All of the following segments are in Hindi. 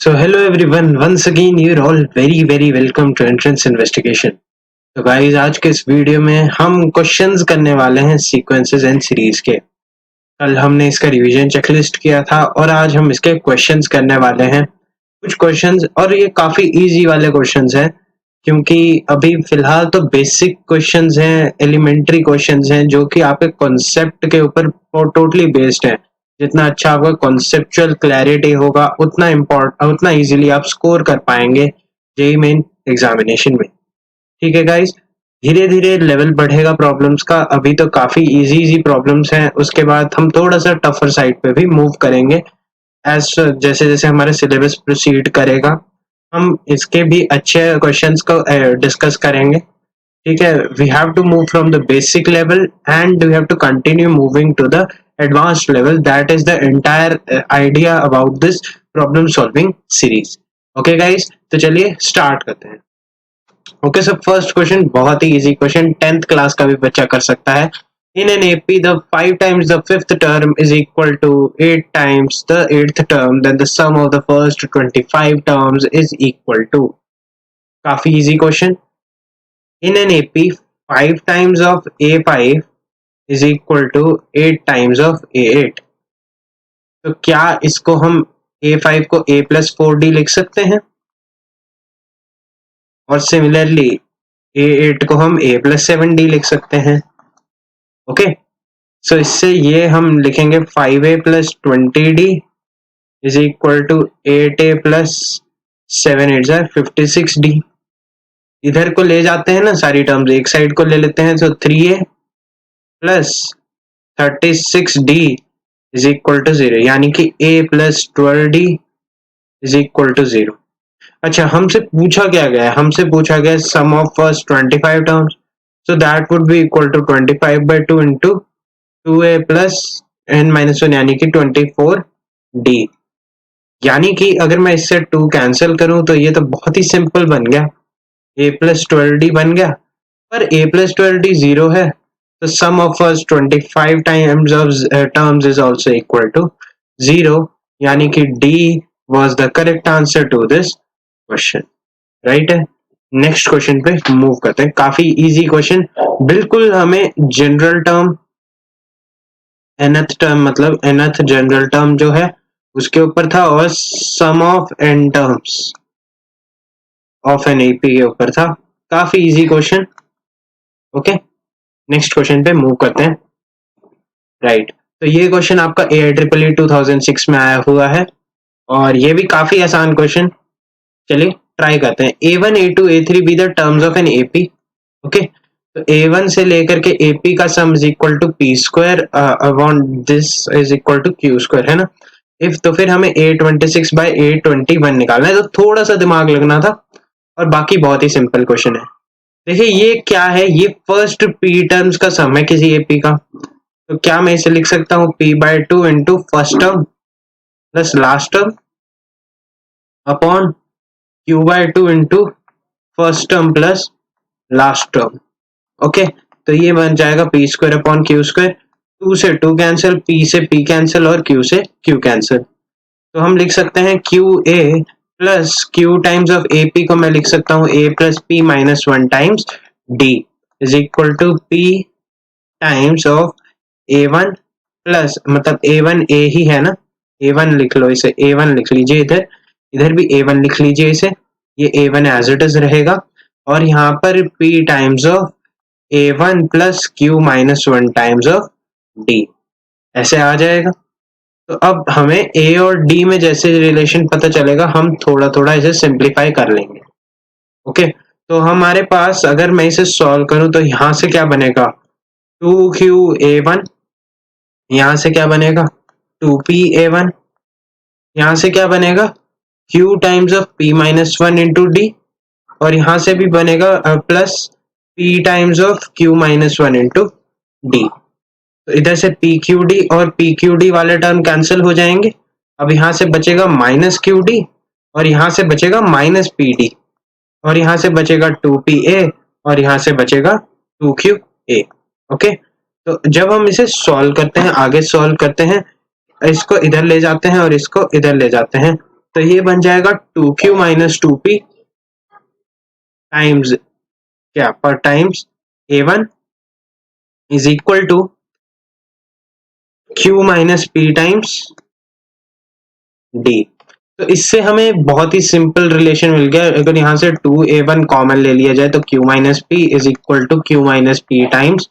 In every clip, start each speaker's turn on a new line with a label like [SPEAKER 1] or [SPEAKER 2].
[SPEAKER 1] So hello everyone, once again you're all very welcome to Entrance Investigation. तो गाइस आज के इस वीडियो में हम क्वेश्चंस करने वाले हैं सीक्वेंसेस एंड सीरीज के। कल हमने इसका रिवीजन चेकलिस्ट किया था और आज हम इसके क्वेश्चंस करने वाले हैं। कुछ क्वेश्चंस और ये काफी इजी वाले क्वेश्चंस हैं क्योंकि अभी फिलहाल तो बेसिक क्वेश्चंस हैं, एलिमेंट्री क्वेश्चंस हैं जो कि आपके कॉन्सेप्ट के ऊपर टोटली बेस्ड है। जितना अच्छा आपका कॉन्सेप्चुअल क्लैरिटी होगा उतना इजीली आप स्कोर कर पाएंगे जेईई मेन एग्जामिनेशन में। ठीक है गाइस, धीरे धीरे लेवल बढ़ेगा प्रॉब्लम्स का। अभी तो काफी इजी प्रॉब्लम्स हैं, उसके बाद हम थोड़ा सा टफर साइड पे भी मूव करेंगे एज जैसे जैसे हमारा सिलेबस प्रोसीड करेगा। हम इसके भी अच्छे क्वेश्चंस को डिस्कस करेंगे। ठीक है, we have to move from the basic level and we have to continue moving to the advanced level. That is the entire idea about this problem solving series. Okay guys, तो चलिए स्टार्ट करते हैं। ओके, सो फर्स्ट क्वेश्चन बहुत ही इजी क्वेश्चन, 10th क्लास का भी बच्चा कर सकता है। In an AP, the 5 times the 5th term is equal to 8 times the 8th term, then the sum of the first 25 terms is equal to. काफी easy question. In an AP, 5 times of A5 is equal to 8 times of A8. तो क्या इसको हम A5 को A+4D लिख सकते हैं और सिमिलरली A8 को हम A+7D लिख सकते हैं। ओके, सो इससे ये हम लिखेंगे 5A+20D is equal to 8A+7 8 56D। इधर को ले जाते हैं ना, सारी टर्म्स एक साइड को ले लेते हैं, तो 3A+36D इज इक्वल टू 0, यानी कि A+12D इज इक्वल टू 0। अच्छा, हमसे पूछा क्या गया है? हमसे पूछा गया sum of first 25 terms, so that would be equal to 25/2 into 2A+n-1 यानी कि 24D। यानी कि अगर मैं इससे 2 कैंसिल करूं तो ये तो बहुत ही सिंपल बन गया, A+12D बन गया। पर A+12D 0 है, तो sum of first 25 times of terms is also equal to 0, यानी कि D was the correct answer to this question, right है। नेक्स्ट क्वेश्चन पे मूव करते हैं। काफी इजी क्वेश्चन, बिल्कुल हमें जनरल टर्म nth टर्म मतलब nth जनरल टर्म जो है उसके ऊपर था और sum of n terms of an AP के ऊपर था। काफी easy question. Okay, next question पे मूव करते हैं। राइट, तो ये क्वेश्चन आपका AIEEE 2006 में आया हुआ है और ये भी काफी आसान क्वेश्चन। चलिए ट्राई करते हैं। A1 A2 A3 be the terms of an AP। Okay, तो A1 से लेकर के AP का sum is equal to P square upon this is equal to Q square, है ना। इफ तो फिर हमें A26/A21 निकालना है, तो थोड़ा सा दिमाग लगना था और बाकी बहुत ही सिंपल क्वेश्चन है। देखिए ये क्या है, ये फर्स्ट P टर्म्स का सम है किसी AP का। तो क्या मैं इसे लिख सकता हूँ P/2 into first term plus last term upon Q/2 into first term plus last term. Okay, तो ये बन जाएगा P square upon Q square. 2 से 2 कैंसिल, P से P कैंसिल और Q से Q कैंसिल। तो हम लिख सकते हैं QA plus Q times of AP को मैं लिख सकता हूँ A+P-1 times D is equal to P times of A1 plus, मतलब A1 A ही है ना, A1 लिख लो, इसे A1 लिख लीजिए, इधर भी A1 लिख लीजिए, इसे ये A1 एज इट इज रहेगा और यहाँ पर P times of A1 plus Q-1 times of D ऐसे आ जाएगा। तो अब हमें A और D में जैसे रिलेशन पता चलेगा, हम थोड़ा थोड़ा इसे सिंप्लीफाई कर लेंगे। ओके, तो हमारे पास अगर मैं इसे सॉल्व करूं तो यहाँ से क्या बनेगा 2QA1, यहाँ से क्या बनेगा 2PA1, यहाँ से क्या बनेगा Q times of P-1 into D और यहाँ से भी बनेगा plus P times of Q-1 into D। तो इधर से PQD और PQD वाले टर्म कैंसिल हो जाएंगे। अब यहाँ से बचेगा -QD और यहाँ से बचेगा -PD और यहाँ से बचेगा 2PA और यहाँ से बचेगा 2QA। ओके, तो जब हम इसे सॉल्व करते हैं, आगे सॉल्व करते हैं, इसको इधर ले जाते हैं और इसको इधर ले जाते हैं, तो ये बन जाएगा 2q माइनस 2p टाइम्स क्या पर times a1 is equal to q minus p times d। तो इससे हमें बहुत ही सिंपल रिलेशन मिल गया। अगर यहाँ से 2a1 कॉमन ले लिया जाए तो q minus p is equal to q minus p times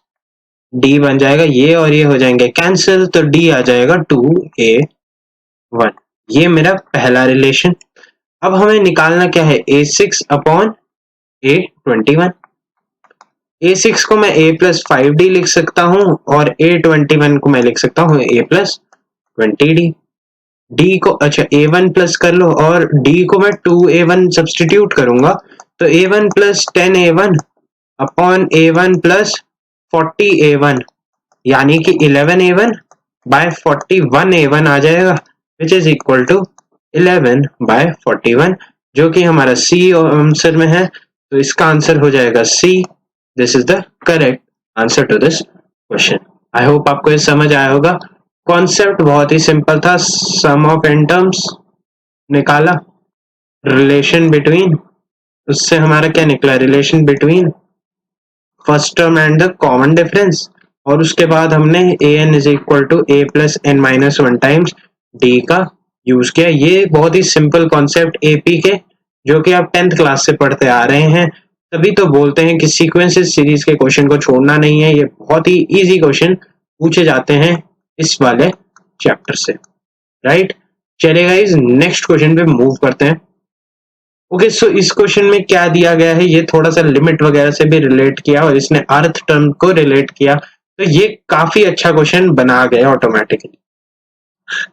[SPEAKER 1] d बन जाएगा। ये और ये हो जाएंगे कैंसिल, तो d आ जाएगा 2a1। ये मेरा पहला रिलेशन। अब हमें निकालना क्या है, a6 अपॉन a21। a6 को मैं a प्लस 5d लिख सकता हूं और a21 को मैं लिख सकता हूं a प्लस 20d। d को अच्छा a1 प्लस कर लो और d को मैं 2a1 सब्सटीट्यूट करूंगा तो a1 plus 10a1 upon a1 plus 40a1 यानी कि 11a1 बाय 41a1 आ जाएगा which is equal to 11 by 41 जो कि हमारा सी आंसर में है। तो इसका आंसर हो जाएगा C. This is the correct answer to this question. I hope आपको ये समझ आया होगा। कॉन्सेप्ट बहुत ही सिंपल था। सम ऑफ n टर्म्स निकाला, रिलेशन बिटवीन, उससे हमारा क्या निकला, relation between first term and the common difference, और उसके बाद हमने an is equal to a plus n minus 1 times d का यूज किया। ये बहुत ही सिंपल कॉन्सेप्ट AP के जो कि आप 10th क्लास से पढ़ते आ रहे हैं, तभी तो बोलते हैं कि सीक्वेंसेस सीरीज के क्वेश्चन को छोड़ना नहीं है। ये बहुत ही इजी क्वेश्चन पूछे जाते हैं इस वाले चैप्टर से, राइट। चलिए गाइस नेक्स्ट क्वेश्चन पे मूव करते हैं। ओके सो इस क्वेश्चन में क्या दिया गया है, ये थोड़ा सा लिमिट वगैरह से भी रिलेट किया और इसने अर्थ टर्म को रिलेट किया, तो ये काफी अच्छा क्वेश्चन बना गया ऑटोमेटिकली।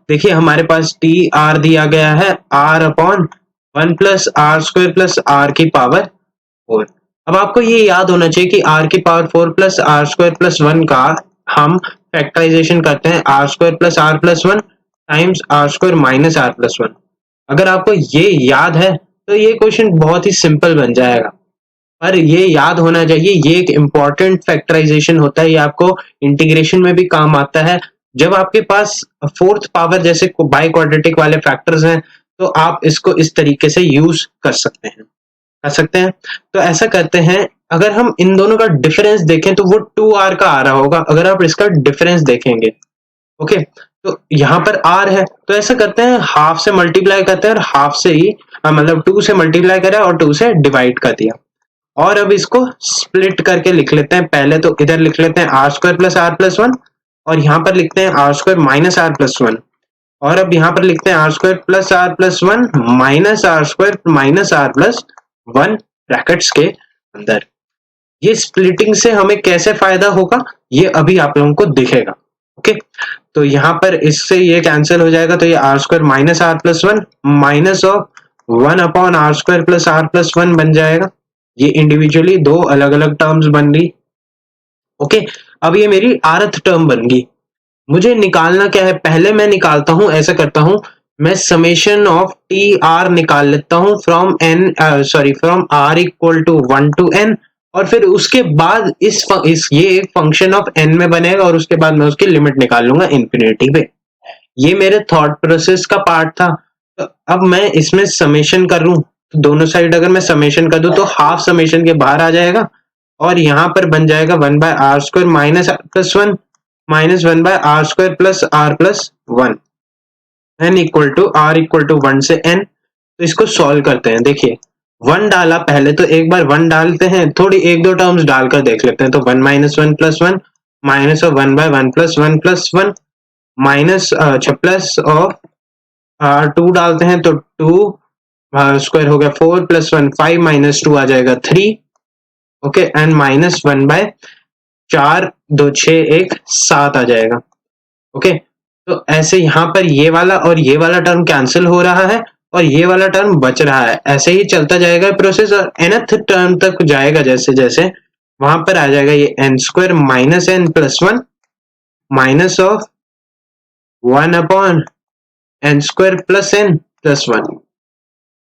[SPEAKER 1] देखिए हमारे पास टी आर दिया गया है, r upon 1 plus r square plus r की पावर 4। अब आपको ये याद होना चाहिए कि आर की power 4 plus r square plus 1 का हम फैक्टराइजेशन करते हैं r square plus r plus 1 times r square minus r plus 1। अगर आपको ये याद है तो ये क्वेश्चन बहुत ही सिंपल बन जाएगा, पर ये याद होना चाहिए ये एक इम्पॉर्टेंट फैक्टराइजेशन होता है। ये आपको इंटीग्रेशन में भी काम आता है। जब आपके पास फोर्थ पावर जैसे बाई क्वाड्रेटिक वाले फैक्टर्स हैं तो आप इसको इस तरीके से यूज कर सकते हैं। तो ऐसा करते हैं, अगर हम इन दोनों का डिफरेंस देखें तो वो 2r का आ रहा होगा अगर आप इसका डिफरेंस देखेंगे। ओके तो यहाँ पर r है तो ऐसा करते हैं हाफ से मल्टीप्लाई करते हैं और हाफ से ही मतलब 2 से मल्टीप्लाई करा और 2 से डिवाइड कर दिया। और अब इसको स्प्लिट करके लिख लेते हैं। पहले तो इधर लिख लेते हैं r square plus r plus 1 और यहाँ पर लिखते हैं r square minus r plus 1 और अब यहाँ पर लिखते हैं r square plus r plus 1 minus r square minus r plus 1 brackets के अंदर। ये स्प्लिटिंग से हमें कैसे फायदा होगा ये अभी आप लोगों को दिखेगा। ओके तो यहाँ पर इससे ये कैंसिल हो जाएगा तो ये r square minus r plus 1 minus of 1 upon r square plus r plus 1 बन जाएगा। ये इंडिविजुअली दो अलग अलग टर्म्स बन गई। ओके अब ये मेरी rth टर्म बन गई। मुझे निकालना क्या है, पहले मैं निकालता हूं, ऐसा करता हूं मैं समेशन ऑफ टी आर निकाल लेता हूं from from r equal to 1 to n और फिर उसके बाद इस ये एक फंक्शन ऑफ n में बनेगा और उसके बाद मैं उसकी लिमिट निकाल लूंगा इंफिनिटी पे। ये मेरे थॉट प्रोसेस का पार्ट था। तो अब मैं इसमें समेशन कर लूं तो दोनों साइड अगर मैं समेशन कर दूं तो हाफ समेशन के बाहर आ जाएगा और यहाँ पर बन जाएगा 1 by r square minus r plus 1 minus 1 by r square plus r plus 1 n equal to r equal to 1 से n। तो इसको सॉल्व करते हैं। देखिए 1 डाला, पहले तो एक बार 1 डालते हैं, थोड़ी एक दो टर्म्स डालकर देख लेते हैं। तो 1 minus 1 plus 1 minus of 1 by 1 plus 1 plus 1 minus अच्छा प्लस ऑफ 2 डालते हैं तो 2 स्क्वायर हो गया 4 प्लस 1 5 माइनस 2 आ जाएगा 3। ओके एंड माइनस 1 बाय 4 2 6 1 7 आ जाएगा। ओके तो ऐसे यहाँ पर ये वाला और ये वाला टर्म कैंसिल हो रहा है और ये वाला टर्म बच रहा है। ऐसे ही चलता जाएगा प्रोसेस और nth टर्म तक जाएगा जैसे जैसे वहां पर आ जाएगा ये n square minus n plus 1 minus of 1 upon n square plus n plus 1।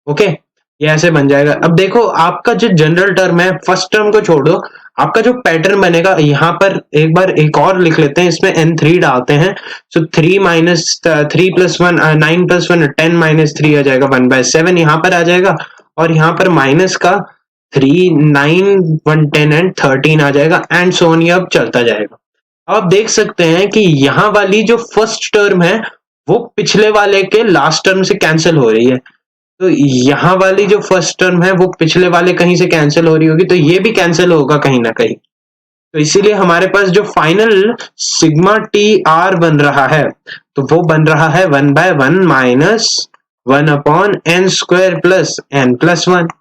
[SPEAKER 1] Okay ये ऐसे बन जाएगा। अब देखो आपका जो जनरल टर्म है, फर्स्ट टर्म को छोड़ दो, आपका जो पैटर्न बनेगा यहाँ पर एक बार एक और लिख लेते हैं, इसमें n3 डालते हैं, सो 3 माइनस 3 प्लस 1 9 प्लस 1 10 माइनस 3 आ जाएगा 1/7 यहाँ पर आ जाएगा, और यहाँ पर माइनस का 3 9 1 10 एंड 13 आ जाएगा, एंड सो ऑन, ये अब चलता जाएगा। आप देख सकते हैं कि यहाँ वाली जो फर्स्ट टर्म है वो पिछले वाले के लास्ट टर्म से कैंसिल हो रही है, तो यहाँ वाली जो फर्स्ट टर्म है वो पिछले वाले कहीं से कैंसिल हो रही होगी, तो ये भी कैंसिल होगा कहीं ना कहीं, तो इसीलिए हमारे पास जो फाइनल सिग्मा टी आर बन रहा है तो वो बन रहा है 1/1 minus 1/n² plus n plus 1,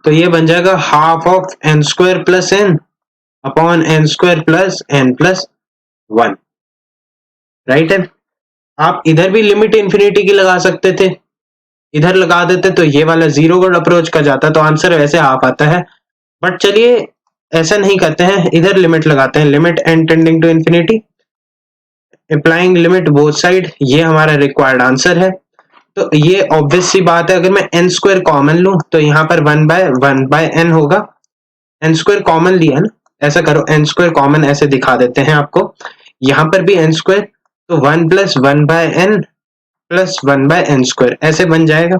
[SPEAKER 1] तो ये बन जाएगा half of n² plus n upon n² plus n plus 1, right है। आप इधर भी लिमिट इंफिनिटी की लगा सकते थे, इधर लगा देते तो ये वाला जीरो को अप्रोच कर जाता, तो आंसर वैसे हाफ आता है, बट चलिए ऐसा नहीं करते हैं, इधर लिमिट लगाते हैं, limit n tending to infinity applying limit both side, ये हमारा रिक्वायर्ड आंसर है। तो ये ऑब्वियस सी बात है, अगर मैं n² कॉमन लूं तो यहाँ पर 1/n होगा, n² कॉमन लिया ना, ऐसा करो n² कॉमन ऐसे दिखा देते हैं आपको, यहाँ पर भी n², तो 1 प्लस 1/n प्लस 1/n² ऐसे बन जाएगा।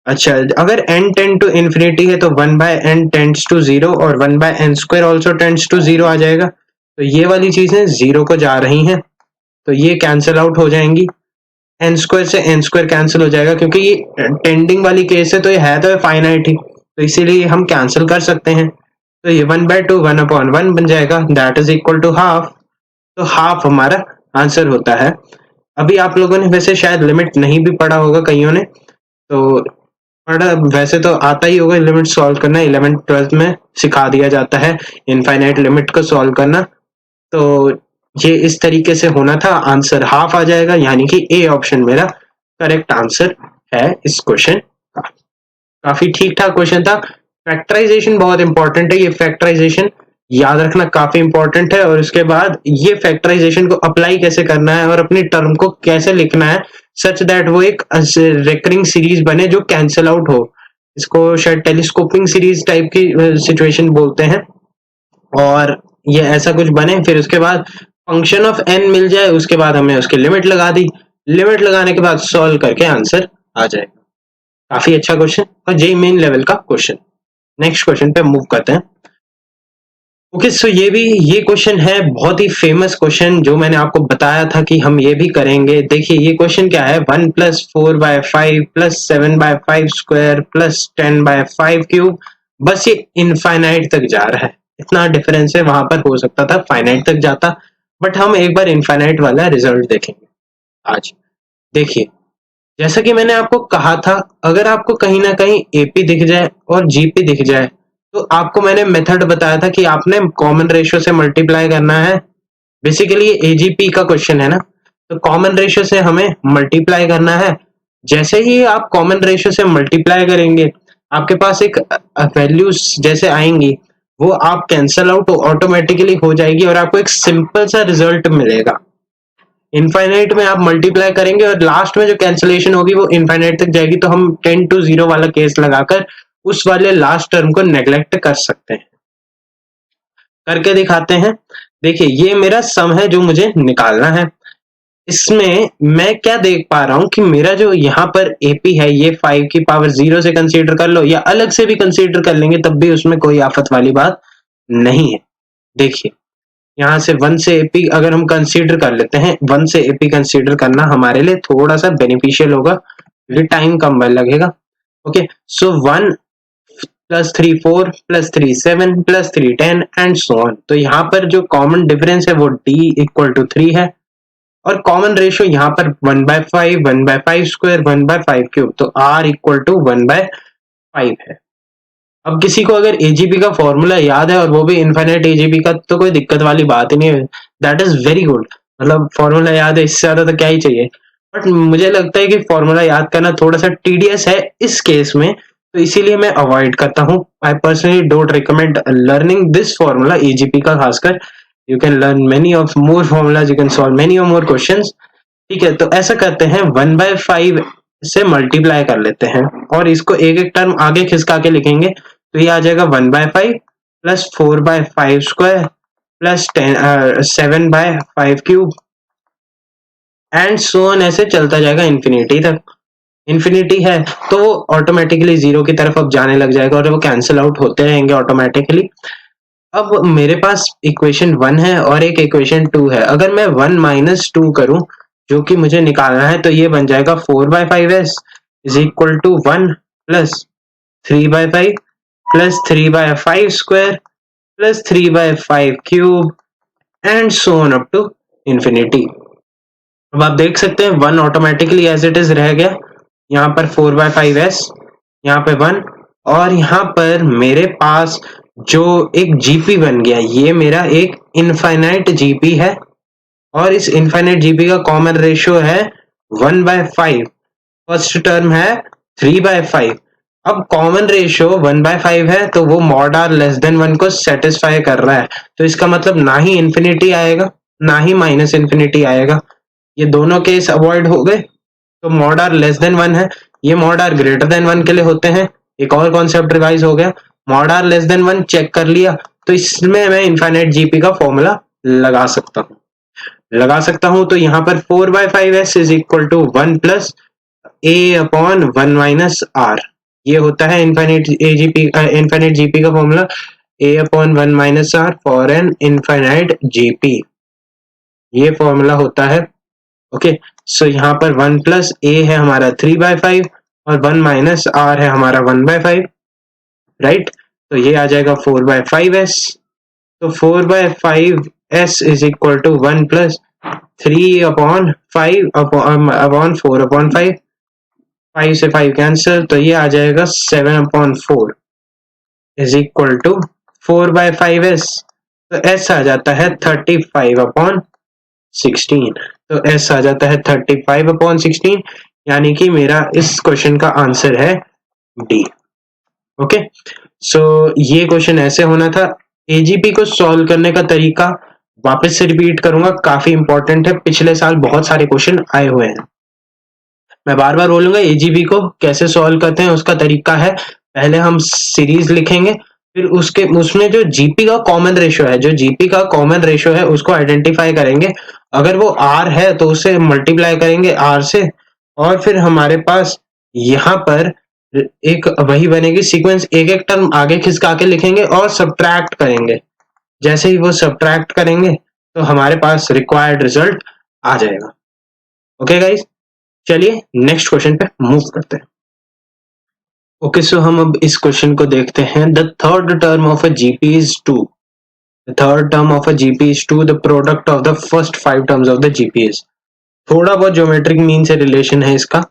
[SPEAKER 1] अच्छा, अगर n टेंड टू इंफिनिटी है तो 1/n टेंड्स टू 0 और 1/n² ऑल्सो टेंड्स टू 0 आ जाएगा, तो ये वाली चीजें 0 को जा रही हैं, तो ये कैंसिल आउट हो जाएंगी, n² से n² कैंसिल हो जाएगा, क्योंकि ये टेंडिंग वाली केस है तो ये है तो फाइनाइट ही, तो इसीलिए हम कैंसिल कर सकते हैं, तो ये 1/2 1/1 बन जाएगा, that is equal to half, तो हाफ हमारा आंसर होता है। अभी आप लोगों ने वैसे शायद लिमिट नहीं भी पढ़ा होगा कईयों ने, तो पढ़ा वैसे तो आता ही होगा लिमिट सॉल्व करना, 11th 12th में सिखा दिया जाता है इनफाइनाइट लिमिट को सॉल्व करना, तो ये इस तरीके से होना था, आंसर हाफ आ जाएगा, यानी कि ए ऑप्शन मेरा करेक्ट आंसर है इस क्वेश्चन का। काफी ठीक ठाक क्वेश्चन था। फैक्टराइजेशन बहुत इंपॉर्टेंट है, ये फैक्टराइजेशन याद रखना काफी इंपॉर्टेंट है, और उसके बाद ये फैक्टराइजेशन को अप्लाई कैसे करना है और अपनी टर्म को कैसे लिखना है सच दैट वो एक रिकरिंग सीरीज बने जो कैंसिल आउट हो, इसको शायद टेलीस्कोपिंग सीरीज टाइप की सिचुएशन बोलते हैं, और ये ऐसा कुछ बने, फिर उसके बाद फंक्शन ऑफ n मिल जाए, उसके बाद हमने उसकी लिमिट लगा दी, लिमिट लगाने के बाद सॉल्व करके आंसर आ जाए। काफी अच्छा क्वेश्चन और जेईई मेन लेवल का क्वेश्चन। नेक्स्ट क्वेश्चन पे मूव करते हैं। ओके, सो ये क्वेश्चन है बहुत ही फेमस क्वेश्चन, जो मैंने आपको बताया था कि हम ये भी करेंगे। देखिए ये क्वेश्चन क्या है, 1 + 4/5 + 7/5 स्क्वायर + 10/5 क्यूब, बस ये इनफाइनाइट तक जा रहा है, इतना डिफरेंस है, वहां पर हो सकता था फाइनाइट तक जाता, बट हम एक बार इनफाइनाइट वाला रिजल्ट देखेंगे आज। देखिए जैसा कि मैंने आपको कहा था, अगर आपको कहीं ना कहीं एपी दिख जाए और जीपी दिख जाए, तो आपको मैंने मेथड बताया था कि आपने कॉमन रेशियो से मल्टीप्लाई करना है। बेसिकली ये एजीपी का क्वेश्चन है ना, तो कॉमन रेशियो से हमें मल्टीप्लाई करना है। जैसे ही आप कॉमन रेशियो से मल्टीप्लाई करेंगे, आपके पास एक वैल्यूज जैसे आएंगी, वो आप कैंसल आउट ऑटोमेटिकली हो जाएगी और आपको एक सिंपल सा रिजल्ट मिलेगा। इनफाइनाइट में आप मल्टीप्लाई करेंगे और लास्ट में जो कैंसिलेशन होगी वो इनफाइनाइट तक जाएगी, तो हम 10 to 0 वाला केस लगाकर उस वाले लास्ट टर्म को नेग्लेक्ट कर सकते हैं। करके दिखाते हैं। देखिए ये मेरा सम है जो मुझे निकालना है, इसमें मैं क्या देख पा रहा हूं कि मेरा जो यहाँ पर एपी है ये 5 की पावर 0 से कंसीडर कर लो या अलग से भी कंसीडर कर लेंगे, तब भी उसमें कोई आफत वाली बात नहीं है। देखिए यहाँ से 1 से एपी अगर हम कंसीडर कर लेते हैं, 1 से एपी कंसीडर करना हमारे लिए थोड़ा सा बेनिफिशियल होगा क्योंकि टाइम कम लगेगा। Okay, so 1 + 3 4 + 3 7 + 3 10 and so on. तो यहाँ पर जो कॉमन डिफरेंस है वो d = 3 है, और कॉमन रेशियो यहाँ पर 1/5 1/5 स्क्वायर 1/5 क्यूब, तो r = 1/5 है। अब किसी को अगर एजीपी का फॉर्मूला याद है और वो भी इनफाइनाइट एजीपी का, तो कोई दिक्कत वाली बात ही नहीं है, दैट इज वेरी गुड। मतलब फॉर्मूला याद है, इससे ज्यादा तो क्या ही चाहिए। बट मुझे लगता है कि फॉर्मूला याद करना थोड़ा सा टीडियस है इस केस में, तो इसीलिए मैं अवॉइड करता हूँ। I personally don't recommend learning this formula AGP का खासकर। You can learn many of more formulas, you can solve many और मोर क्वेश्चंस। ठीक है, तो ऐसा करते हैं 1/5 से मल्टीप्लाई कर लेते हैं और इसको एक एक टर्म आगे खिसका के लिखेंगे, तो ये आ जाएगा 1/5 plus 4/5 square plus 7/5 cube and so on, ऐसे चलता जाएगा इन्फिनिटी तक। इन्फिनिटी है तो वो ऑटोमेटिकली जीरो की तरफ अब जाने लग जाएगा और वो कैंसिल आउट होते रहेंगे ऑटोमेटिकली। अब मेरे पास इक्वेशन 1 है और एक इक्वेशन 2 है। अगर मैं 1 माइनस 2 करूं जो कि मुझे निकालना है, तो ये बन जाएगा 4/5s is equal to 1 plus 3/5 plus 3/5 square plus 3/5 cube and so on up to infinity. अब आप देख सकते हैं 1 ऑटोमेटिकली एज इट इज रह गया, यहाँ पर 4/5s, यहाँ पे 1, और यहाँ पर मेरे पास जो एक जीपी बन गया, ये मेरा एक इनफाइनाइट जीपी है और इस इनफाइनाइट जीपी का कॉमन रेशियो है 1/5, फर्स्ट टर्म है 3/5। अब कॉमन रेशियो 1/5 है तो वो मॉड आर लेस देन 1 को सेटिस्फाई कर रहा है, तो इसका मतलब ना ही इन्फिनिटी आएगा ना ही माइनस इन्फिनिटी आएगा, ये दोनों केस अवॉइड हो गए। तो मॉड आर लेस देन 1 है, ये मॉड आर ग्रेटर देन 1 के लिए होते हैं। एक और कॉन्सेप्ट रिवाइज हो गया, mod r less than 1 check कर लिया तो इसमें मैं इनफाइनाइट जीपी का फॉर्मूला लगा सकता हूं। तो यहाँ पर 4/5s is equal to 1 plus a upon 1 minus r, ये होता है इनफाइनाइट जीपी का formula, a upon 1 minus r for n infinite GP, ये फॉर्मूला होता है। ओके, सो यहाँ पर 1 प्लस ए है हमारा 3/5 और 1 माइनस आर है हमारा 1/5, राइट। तो ये आ जाएगा 4/5s, तो 4/5s is equal to 1 plus 3/5 upon 4/5, 5 से 5 कैंसिल, तो ये आ जाएगा 7/4 इज इक्वल टू 4/5s, तो s आ जाता है 35/16, तो s आ जाता है 35/16, यानी कि मेरा इस क्वेश्चन का आंसर है डी। ओके, सो ये क्वेश्चन ऐसे होना था। एजीपी को सॉल्व करने का तरीका वापस से रिपीट करूंगा, काफी इंपॉर्टेंट है, पिछले साल बहुत सारे क्वेश्चन आए हुए हैं। मैं बार बार बोलूंगा एजीपी को कैसे सॉल्व करते हैं, उसका तरीका है, पहले हम सीरीज लिखेंगे, फिर उसमें जो जीपी का कॉमन रेशियो है, जो जीपी का कॉमन रेशियो है उसको आइडेंटिफाई करेंगे, अगर वो आर है तो उसे मल्टीप्लाई करेंगे आर से, और फिर हमारे पास यहाँ पर एक वही बनेगी सीक्वेंस, एक एक टर्म आगे खिसका के लिखेंगे और सब्ट्रैक्ट करेंगे। जैसे ही वो सब्ट्रैक्ट करेंगे तो हमारे पास रिक्वायर्ड रिजल्ट आ जाएगा। ओके गाइस, चलिए नेक्स्ट क्वेश्चन पे मूव करते हैं। ओके, सो हम अब इस क्वेश्चन को देखते हैं। The third term of a GP is 2, the third term of a GP is 2, the product of the first 5 terms of the GP is. थोड़ा बहुत ज्योमेट्रिक मीन से रिलेशन है इसका।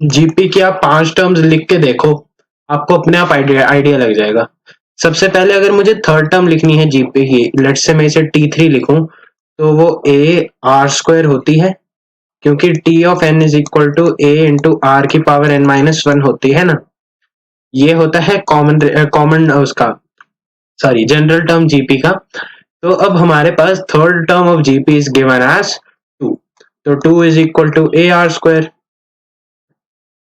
[SPEAKER 1] जीपी की आप 5 टर्म्स लिख के देखो, आपको अपने आप आइडिया लग जाएगा। सबसे पहले अगर मुझे थर्ड टर्म लिखनी है जीपी की, लेट्स से मैं इसे T3 लिखूं, तो वो ए आर स्क्वायर होती है, क्योंकि T of n is equal to a into r की पावर n माइनस 1 होती है ना। ये होता है कॉमन उसका, सॉरी, जनरल टर्म जीपी का। तो अब हमारे पास third term of GP is given as 2, तो 2 is equal to a r square.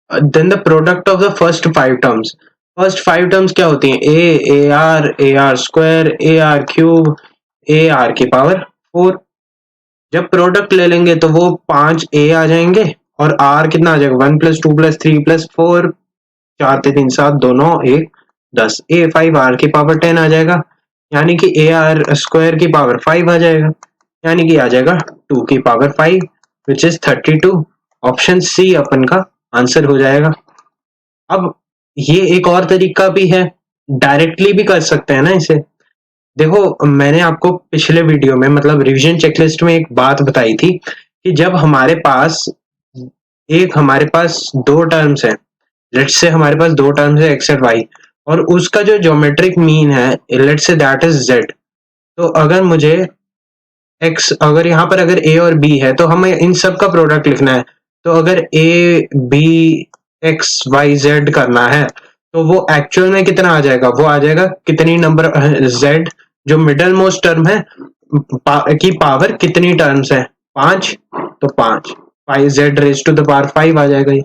[SPEAKER 1] Then the product of the first 5 terms, first 5 terms क्या होती हैं, a r square, a r cube, a r की पावर 4। जब प्रोडक्ट ले लेंगे तो वो 5 ए आ जाएंगे और आर कितना आ जाएगा, 1 plus 2 plus 3 plus 4, 4 3 7 2 9 1 10, a 5 r की पावर 10 आ जाएगा, यानी कि ए आर स्क्वायर की पावर 5 आ जाएगा, यानी कि आ जाएगा 2 की power 5 which is 32। Option C अपन का आंसर हो जाएगा। अब ये एक और तरीका भी है, डायरेक्टली भी कर सकते हैं ना इसे। देखो, मैंने आपको पिछले वीडियो में मतलब रिवीजन चेकलिस्ट में एक बात बताई थी कि जब हमारे पास दो टर्म्स है, लेट्स से हमारे पास दो टर्म्स है एक्स एंड वाई, और उसका जो ज्योमेट्रिक मीन है let's say that is Z, तो अगर मुझे एक्स, अगर यहाँ पर अगर ए और बी है तो हमें इन सब का प्रोडक्ट लिखना है। तो अगर a b x y z करना है तो वो एक्चुअल में कितना आ जाएगा, वो आ जाएगा कितनी नंबर जेड जो मिडल मोस्ट टर्म है की पावर कितनी टर्म्स है, 5, तो 5 z raise to the power 5 आ जाएगा ये,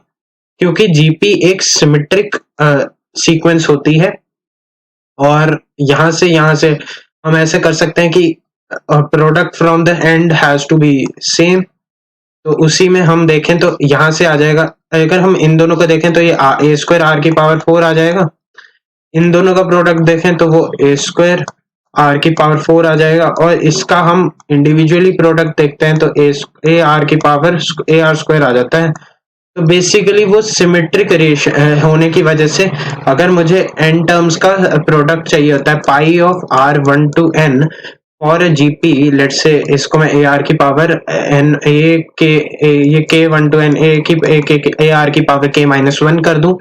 [SPEAKER 1] क्योंकि जीपी एक सिमेट्रिक सीक्वेंस होती है और यहाँ से हम ऐसे कर सकते हैं कि product from the end has to be same. तो उसी में हम देखें तो यहाँ से आ जाएगा, अगर हम इन दोनों को देखें तो ये ए स्क्वायर आर की पावर 4 आ जाएगा। इन दोनों का प्रोडक्ट देखें तो वो ए स्क्वायर आर की पावर 4 आ जाएगा, और इसका हम इंडिविजुअली प्रोडक्ट देखते हैं तो ए आर की पावर ए आर स्क्वायर आ जाता है। तो बेसिकली वो सिमेट्रिक होने की वजह से अगर मुझे n टर्म्स का प्रोडक्ट चाहिए होता है pi of r 1 to n और जीपी, लेट से इसको मैं ए आर की पावर एन ए के ये k 1 to n a r की पावर के -1 कर दूं,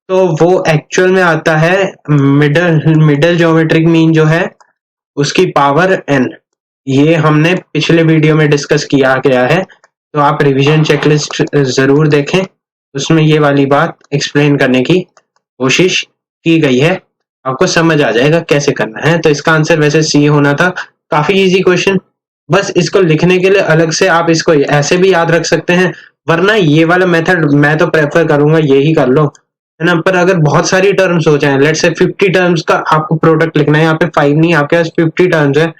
[SPEAKER 1] तो वो एक्चुअल में आता है मिडल ज्योमेट्रिक मीन जो है उसकी पावर n। ये हमने पिछले वीडियो में डिस्कस किया गया है, तो आप रिवीजन चेकलिस्ट जरूर देखें, उसमें ये वाली बात एक्सप्लेन करने की कोशिश की गई है, आपको समझ आ जाएगा कैसे करना है। तो इसका आंसर वैसे सी होना था। काफी इजी क्वेश्चन, बस इसको लिखने के लिए अलग से आप इसको ऐसे भी याद रख सकते हैं, वरना ये वाला मेथड मैं तो प्रेफर करूंगा यही कर लो, है ना। पर अगर बहुत सारी टर्म्स हो जाए, लेट से 50 टर्म्स का आपको प्रोडक्ट लिखना है, यहाँ पे 5 नहीं, आपके पास 50 टर्म्स है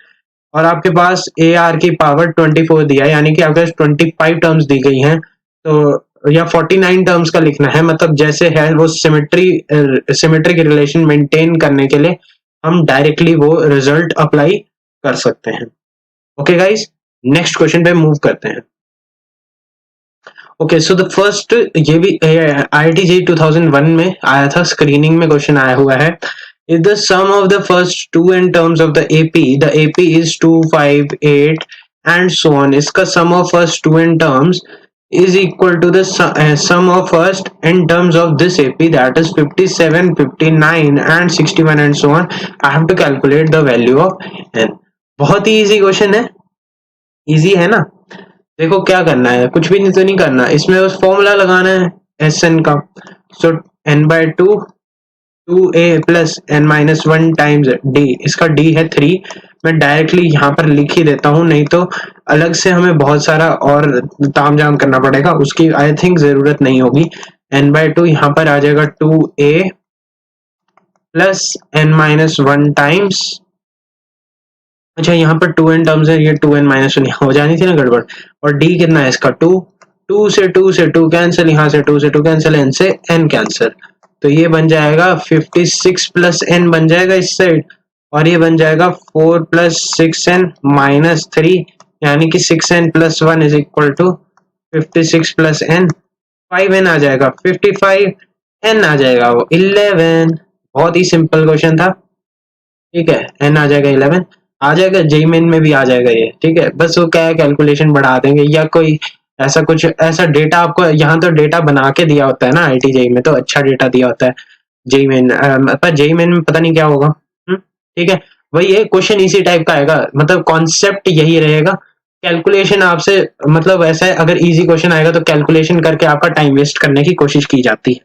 [SPEAKER 1] और आपके पास ए आर की पावर 24 दिया है, यानी कि आपके पास 25 टर्म्स दी गई हैं, तो या 49 टर्म्स का लिखना है, मतलब जैसे है वो सिमेट्रिक रिलेशन मेंटेन करने के लिए हम डायरेक्टली वो रिजल्ट अप्लाई कर सकते हैं। ओके गाइस, नेक्स्ट क्वेश्चन पे मूव करते हैं। ओके, सो द फर्स्ट, ये भी IIT-JEE 2001 में आया था, स्क्रीनिंग में क्वेश्चन आया हुआ है। If the sum of the first two n terms of the AP is 2, 5, 8 and so on, इसका sum of first two n terms is equal to the sum of first n terms of this AP, that is 57, 59 and 61 and so on. I have to calculate the value of n. बहुत ही इजी क्वेश्चन है, इजी है ना। देखो क्या करना है, कुछ भी नहीं करना, इसमें बस फॉर्मूला लगाना है एस एन का। सो n/2 2a plus n-1 times d, इसका d है 3, मैं डायरेक्टली यहाँ पर लिख ही देता हूँ, नहीं तो अलग से हमें बहुत सारा और तामझाम करना पड़ेगा, उसकी आई थिंक जरूरत नहीं होगी। n/2 यहाँ पर आ जाएगा 2a प्लस n-1 टाइम्स, अच्छा यहाँ पर 2n टर्म्स है, ये 2n-1 हो जानी थी ना गड़बड़, और d कितना है इसका 2, 2 से 2 कैंसिल, यहाँ से 2 से 2 कैंसिल, n से n कैंसिल, तो ये बन जाएगा 56 प्लस n बन जाएगा इस साइड, और ये बन जाएगा 4 प्लस 6n माइनस 3, यानी कि 6n plus 1 is equal to 56 plus n, 5n आ जाएगा 55, n आ जाएगा वो 11। बहुत ही सिंपल क्वेश्चन था, ठीक है। n आ जाएगा 11, आ जाएगा जेईमेन में भी आ जाएगा ये, ठीक है। बस वो क्या है, कैलकुलेशन बढ़ा देंगे या कोई ऐसा कुछ, ऐसा डेटा आपको यहाँ तो डेटा बना के दिया होता है ना, IIT JEE में तो अच्छा डेटा दिया होता है जेईमेन, पर जेईमेन में पता नहीं क्या होगा, ठीक है। वही ये क्वेश्चन इसी टाइप का आएगा, मतलब कॉन्सेप्ट यही रहेगा। कैलकुलेशन आपसे, मतलब ऐसा है, अगर इजी क्वेश्चन आएगा तो कैलकुलेशन करके आपका टाइम वेस्ट करने की कोशिश की जाती है,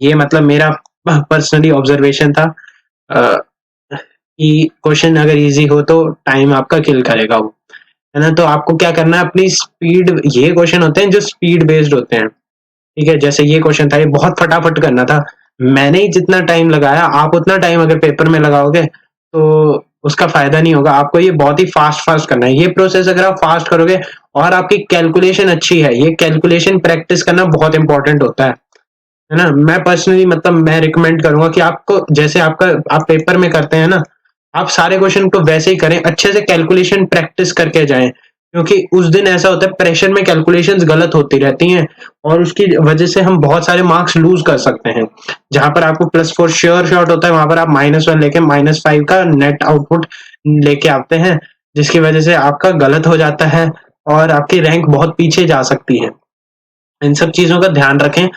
[SPEAKER 1] ये मतलब मेरा पर्सनली ऑब्जर्वेशन था कि क्वेश्चन अगर इजी हो तो टाइम आपका किल करेगा वो, है ना। तो आपको क्या करना है, अपनी स्पीड, ये क्वेश्चन होते हैं जो स्पीड बेस्ड होते हैं, ठीक है। जैसे ये क्वेश्चन था, ये बहुत फटाफट करना था, मैंने ही जितना टाइम लगाया, आप उतना टाइम अगर पेपर में लगाओगे तो उसका फायदा नहीं होगा। आपको ये बहुत ही फास्ट करना है, ये प्रोसेस अगर आप फास्ट करोगे और आपकी कैलकुलेशन अच्छी है, ये कैलकुलेशन प्रैक्टिस करना बहुत इंपॉर्टेंट होता है ना। मैं पर्सनली, मतलब मैं रिकमेंड करूंगा कि आपको, जैसे आप पेपर में करते हैं ना, आप सारे क्वेश्चन को वैसे ही करें, अच्छे से कैलकुलेशन प्रैक्टिस करके जाएं, क्योंकि उस दिन ऐसा होता है प्रेशर में कैलकुलेशंस गलत होती रहती हैं और उसकी वजह से हम बहुत सारे मार्क्स लूज कर सकते हैं। जहां पर आपको +4 श्योर शॉट होता है, वहां पर आप -1 लेके -5 का नेट आउटपुट लेके आते हैं, जिसकी वजह से आपका गलत हो जाता है और आपकी रैंक बहुत पीछे जा सकती है। इन सब चीजों का ध्यान रखें।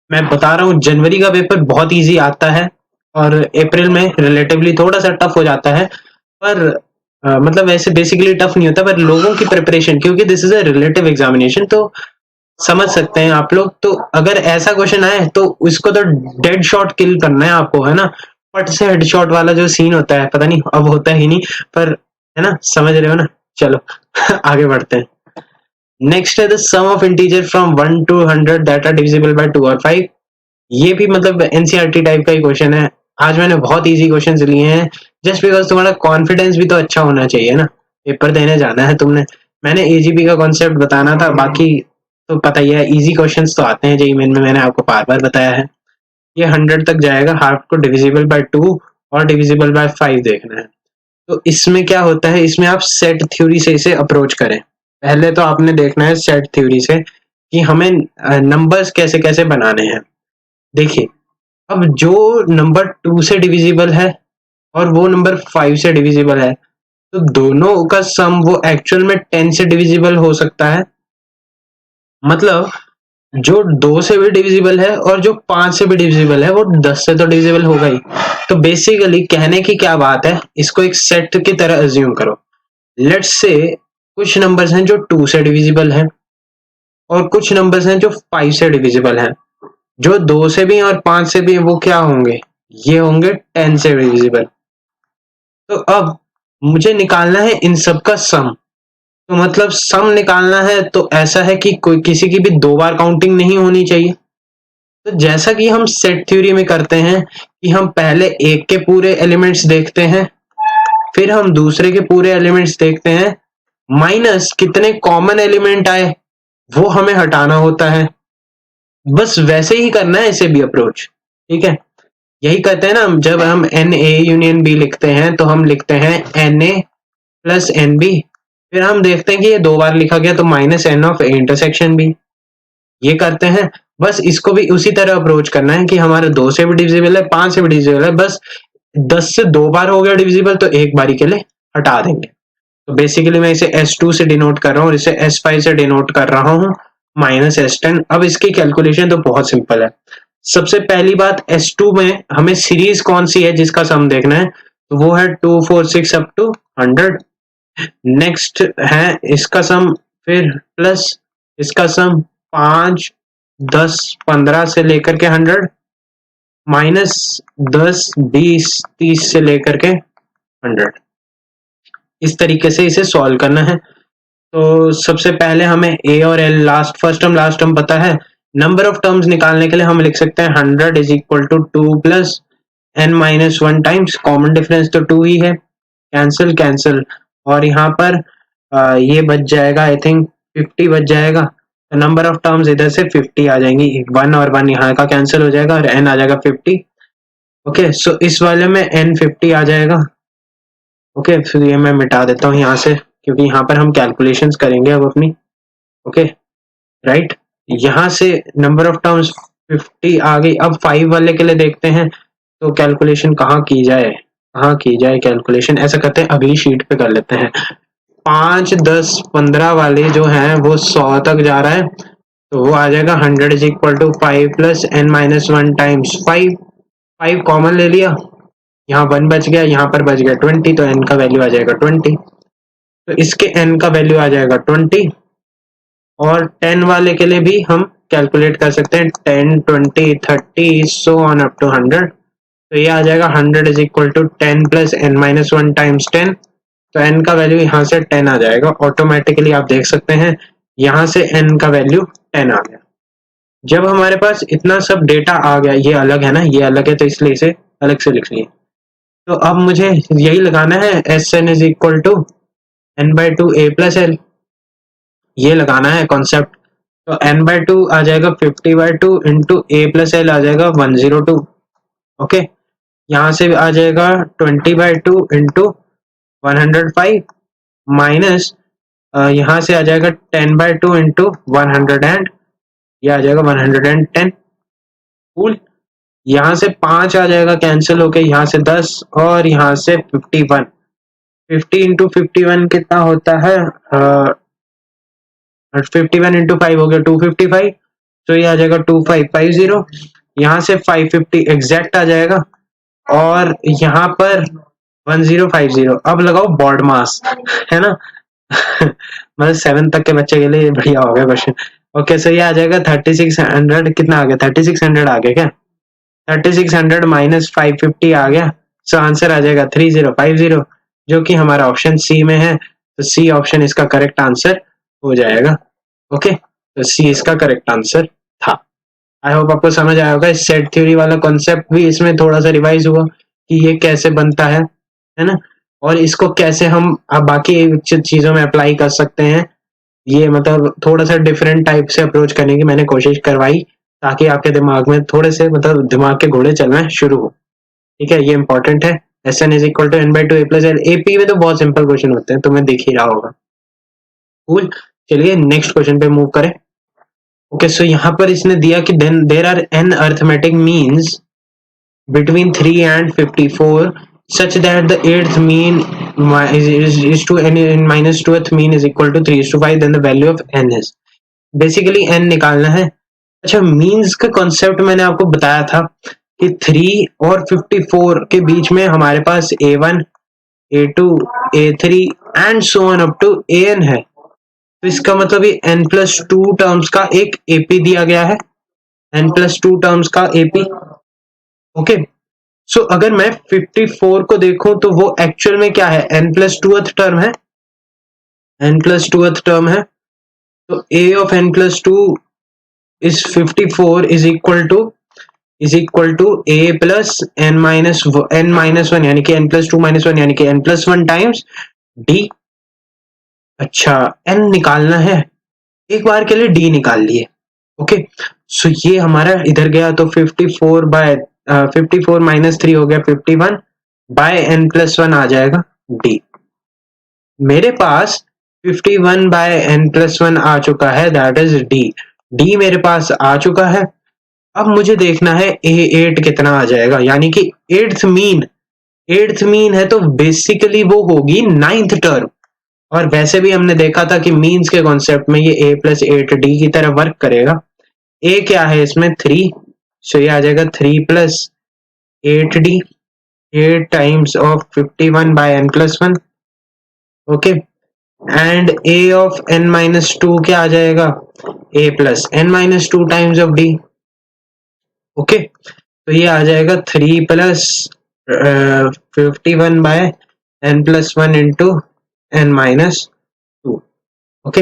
[SPEAKER 1] मैं बता रहा हूँ, जनवरी का पेपर बहुत ईजी आता है और अप्रैल में रिलेटिवली थोड़ा सा टफ हो जाता है, पर मतलब वैसे बेसिकली टफ नहीं होता, पर लोगों की प्रिपरेशन, क्योंकि this is a relative examination, तो समझ सकते हैं आप लोग। तो अगर ऐसा क्वेश्चन आए तो इसको तो डेड शॉट किल करना है आपको, है ना। पट से हेडशॉट वाला जो सीन होता है, पता नहीं अब होता ही नहीं, पर है ना, समझ रहे हो ना। चलो आगे बढ़ते हैं। नेक्स्ट है the sum of integer from 1 to 100 that are divisible by 2 और 5। ये भी मतलब एनसीईआरटी टाइप का ही क्वेश्चन है, आज मैंने बहुत इजी क्वेश्चंस लिए हैं, जस्ट बिकॉज तुम्हारा कॉन्फिडेंस भी तो अच्छा होना चाहिए ना, पेपर देने जाना है तुमने। मैंने एजीपी का कॉन्सेप्ट बताना था, बाकी तो पता ही है, इजी क्वेश्चंस तो आते हैं जेईई मेन में, मैंने आपको बार बार बताया है। ये 100 तक जाएगा, हाफ को डिविजिबल बाय 2 और डिविजिबल बाय 5 देखना है। तो इसमें क्या होता है, इसमें आप सेट थ्योरी से इसे अप्रोच करें। पहले तो आपने देखना है सेट थ्योरी से कि हमें नंबर्स कैसे कैसे बनाने हैं। देखिए, अब जो नंबर 2 से डिविजिबल है और वो नंबर 5 से डिविजिबल है, तो दोनों का सम वो एक्चुअल में 10 से डिविजिबल हो सकता है। मतलब जो 2 से भी डिविजिबल है और जो 5 से भी डिविजिबल है वो 10 से तो डिविजिबल होगा ही। तो बेसिकली कहने की क्या बात है, इसको एक सेट की तरह अज्यूम करो। लेट्स से कुछ नंबर्स हैं जो 2 से डिविजिबल हैं और कुछ नंबर्स हैं जो 5 से डिविजिबल हैं। जो 2 से भी और 5 से भी वो क्या होंगे, ये होंगे 10 से डिविजिबल। तो अब मुझे निकालना है इन सब का सम। तो मतलब सम निकालना है तो ऐसा है कि कोई किसी की भी 2 बार काउंटिंग नहीं होनी चाहिए। तो जैसा कि हम सेट थ्योरी में करते हैं कि हम पहले एक के पूरे एलिमेंट्स देखते हैं, फिर हम दूसरे के पूरे एलिमेंट्स देखते हैं, माइनस कितने कॉमन एलिमेंट आए वो हमें हटाना होता है। बस वैसे ही करना है इसे भी अप्रोच, ठीक है। यही कहते हैं ना, जब हम एन ए यूनियन बी लिखते हैं तो हम लिखते हैं n a plus n b, फिर हम देखते हैं कि ये 2 बार लिखा गया तो minus n of a intersection b, ये करते हैं। बस इसको भी उसी तरह अप्रोच करना है कि हमारे 2 से भी डिविजिबल है, 5 से भी डिविजिबल है, बस 10 से 2 बार हो गया डिविजिबल तो एक बारी के लिए हटा देंगे। तो बेसिकली मैं इसे S2 से डिनोट कर रहा हूँ और इसे S5 से डिनोट कर रहा हूँ, माइनस S10। अब इसकी कैलकुलेशन तो बहुत सिंपल है। सबसे पहली बात, S2 में हमें सीरीज कौन सी है जिसका सम देखना है, तो वो है 2 4 6 अप टू 100। नेक्स्ट है इसका सम, फिर प्लस इसका सम 5 10 15 से लेकर के 100, माइनस 10 20 30 से लेकर के 100। इस तरीके से इसे सॉल्व करना है। तो सबसे पहले हमें ए और L, last first term last term पता है। नंबर ऑफ टर्म्स निकालने के लिए हम लिख सकते हैं 100 is equal to 2 plus n minus 1 times, common difference तो 2 ही है, कैंसिल कैंसिल, और यहाँ पर ये बच जाएगा, आई थिंक 50 बच जाएगा। तो नंबर ऑफ टर्म्स इधर से 50 आ जाएंगी, 1 और 1 यहाँ का कैंसिल हो जाएगा और एन आ जाएगा 50। ओके, सो इस वाले में एन 50 आ जाएगा। ओके, फिर ये मैं मिटा देता हूँ यहाँ से, क्योंकि यहाँ पर हम कैलकुलेशंस करेंगे अब अपनी। ओके राइट, यहाँ से नंबर ऑफ टर्म्स 50 आ गई। अब 5 वाले के लिए देखते हैं तो कैलकुलेशन कहाँ की जाए, कहाँ की जाए कैलकुलेशन। ऐसा करते हैं, अगली शीट पे कर लेते हैं। 5 10 15 वाले जो हैं वो 100 तक जा रहा है, तो वो आ जाएगा 100 is equal to 5 plus n minus 1 times 5। 5 common ले लिया, यहाँ 1 बच गया, यहाँ पर बच गया 20, तो n का वैल्यू आ जाएगा 20। तो इसके n का वैल्यू आ जाएगा 20। और 10 वाले के लिए भी हम कैलकुलेट कर सकते हैं, 10 20 30 सो ऑन अप टू 100। तो ये आ जाएगा 100 is equal to 10 plus n minus 1 times 10। तो n का वैल्यू यहाँ से 10 आ जाएगा ऑटोमेटिकली, आप देख सकते हैं यहाँ से n का वैल्यू 10 आ गया। जब हमारे पास इतना सब डेटा आ गया, ये अलग है ना, ये अलग है तो इसलिए इसे अलग से लिख लिए। तो अब मुझे यही लगाना है, s n is equal to n by two a plus l, ये लगाना है कॉन्सेप्ट। तो एन बाई टू आ जाएगा 50 by two into a plus l आ जाएगा 102। ओके, यहाँ से आ जाएगा 20 बाई टू इंटू 105 माइनस यहाँ से आ जाएगा 10 बाई टू इंटू 100 एंड ये आ जाएगा 110। कूल, यहाँ से 5 आ जाएगा कैंसिल होके, यहाँ से 10 और यहाँ से 51। 50 इंटू 51 कितना होता है, 51 इंटू 5 हो गया 255। तो ये आ जाएगा 2550। यहाँ से 550 एग्जैक्ट आ जाएगा और यहाँ पर 1050। अब लगाओ बॉड मास, है ना मतलब 7 तक के बच्चे के लिए बढ़िया हो गया क्वेश्चन। ओके, सो ये आ जाएगा 3600, कितना आ गया 3600 आ गया क्या, 3600 माइनस 550 आ गया। सो आंसर आ जाएगा 3050, जो कि हमारा ऑप्शन सी में है। तो सी ऑप्शन इसका करेक्ट आंसर हो जाएगा। ओके, तो सी इसका करेक्ट आंसर था। आई होप आपको समझ आया होगा। सेट थ्योरी वाला कॉन्सेप्ट भी इसमें थोड़ा सा रिवाइज हुआ कि ये कैसे बनता है ना, और इसको कैसे हम बाकी चीजों में अप्लाई कर सकते हैं। ये मतलब थोड़ा सा डिफरेंट टाइप से अप्रोच करने की मैंने कोशिश करवाई, ताकि आपके दिमाग में थोड़े से मतलब दिमाग के घोड़े चलना शुरू हो। ठीक है, ये इंपॉर्टेंट है। S n is equal to n by two a plus l. AP में तो बहुत सिंपल क्वेश्चन होते हैं, तुम्हें दिख ही रहा होगा। कूल, चलिए नेक्स्ट क्वेश्चन पे मूव करें। ओके, सो यहाँ पर इसने दिया कि then there are n arithmetic means between 3 and 54 such that the eighth mean is to n in minus 2th mean is equal to 3 is to 5, then the value of n is basically n निकालना है। अच्छा, मीन्स का कॉन्सेप्ट मैंने आपको बताया था कि 3 और 54 के बीच में हमारे पास a1 a2 a3 and so on up to an है। तो इसका मतलब ये n+2 टर्म्स का एक ap दिया गया है, n+2 टर्म्स का ap। ओके, सो अगर मैं 54 को देखूं तो वो एक्चुअल में क्या है, n+2th टर्म है, n+2th टर्म है। तो a of n+2 is 54 is equal to a plus n-1 यानी कि n+2 - 1 यानी कि n+1 टाइम्स d। अच्छा, n निकालना है, एक बार के लिए d निकाल लिए। ओके, सो ये हमारा इधर गया तो 54 - 3 हो गया 51 बाय n+1 आ जाएगा d। मेरे पास 51 बाय n+1 आ चुका है, दैट इज d मेरे पास आ चुका है। अब मुझे देखना है a8 कितना आ जाएगा, यानी कि एट्थ मीन है, तो बेसिकली वो होगी 9th टर्म। और वैसे भी हमने देखा था कि मीन्स के कॉन्सेप्ट में ये a + 8d की तरह वर्क करेगा। a क्या है इसमें 3, सो ये आ जाएगा 3 + 8d, 8 times of 51 by n+1। Okay, and a of n-2 क्या आ जाएगा, a plus n-2 times of d। Okay, तो ये आ जाएगा 3 + 51 by n+1 into n-2। Okay,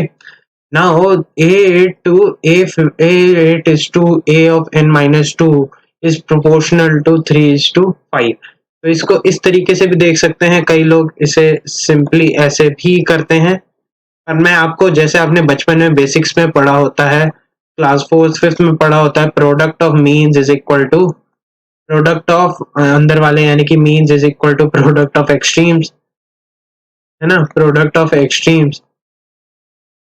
[SPEAKER 1] now a8 is to a of n-2 is proportional to 3:5। तो इसको इस तरीके से भी देख सकते हैं, कई लोग इसे सिंपली ऐसे भी करते हैं। और मैं आपको, जैसे आपने बचपन में बेसिक्स में पढ़ा होता है, क्लास 4th 5th में पढ़ा होता है, product of means is equal to product of अंदर वाले यानी कि means is equal to product of extremes, है ना, प्रोडक्ट ऑफ एक्सट्रीम्स।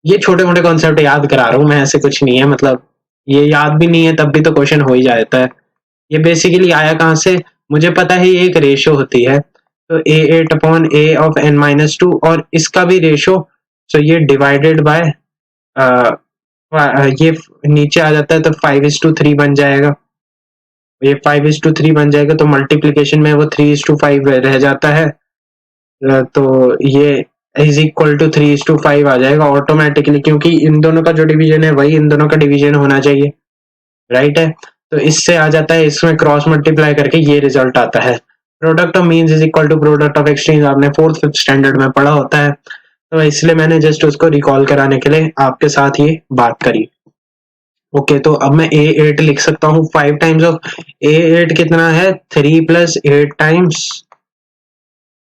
[SPEAKER 1] ये छोटे मोटे कॉन्सेप्ट याद करा रहा हूँ मैं, ऐसे कुछ नहीं है, मतलब ये याद भी नहीं है तब भी तो क्वेश्चन हो ही जाता है। ये बेसिकली आया कहाँ से, मुझे पता है ये एक रेशो होती है, तो a8 upon a of n-2 और इसका भी रेशो, सो ये डिवाइडेड बाय ये नीचे आ जाता है तो 5:3 बन जाएगा। ये 5:3 बन जाएगा तो मल्टीप्लीकेशन में वो 3:5 रह जाता है, तो ये इज इक्वल टू 3:5 आ जाएगा ऑटोमेटिकली, क्योंकि इन दोनों का जो डिवीजन है वही इन दोनों का डिवीजन होना चाहिए, राइट है। तो इससे आ जाता है, इसमें क्रॉस मल्टीप्लाई करके ये रिजल्ट आता है। Product of means is equal to product of extremes आपने 4th 5th स्टैंडर्ड में पढ़ा होता है, तो इसलिए मैंने जस्ट उसको रिकॉल कराने के लिए आपके साथ ये बात करी। ओके, तो अब मैं a8 लिख सकता हूँ 5 टाइम्स ऑफ a8 कितना है, 3 + 8 टाइम्स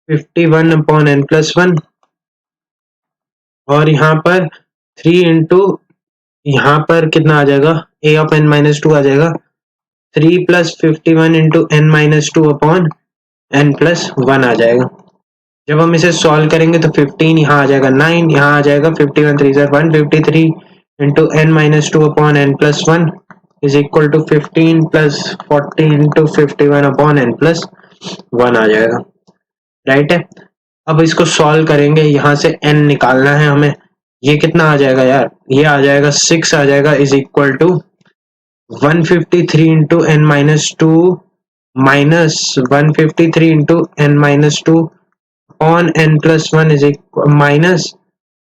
[SPEAKER 1] 51 अपॉन n+1, और यहाँ पर 3 इंटू यहाँ पर कितना आ जाएगा, a ऑफ n-2 आ जाएगा 3 + 51 इंटू n-2 अपॉन n+1 आ जाएगा। जब हम इसे सॉल्व करेंगे तो 15 यहाँ आ जाएगा 9, यहाँ आ जाएगा 51 3 153 into n-2 upon n+1 is equal to 15 + 40 into 51 upon n+1 आ जाएगा, राइट है। अब इसको सॉल्व करेंगे, यहाँ से n निकालना है हमें, ये कितना आ जाएगा यार, ये आ जाएगा 6 आ जाएगा, is equal to 153 into n-2 minus 153 into n-2 on n+1 is minus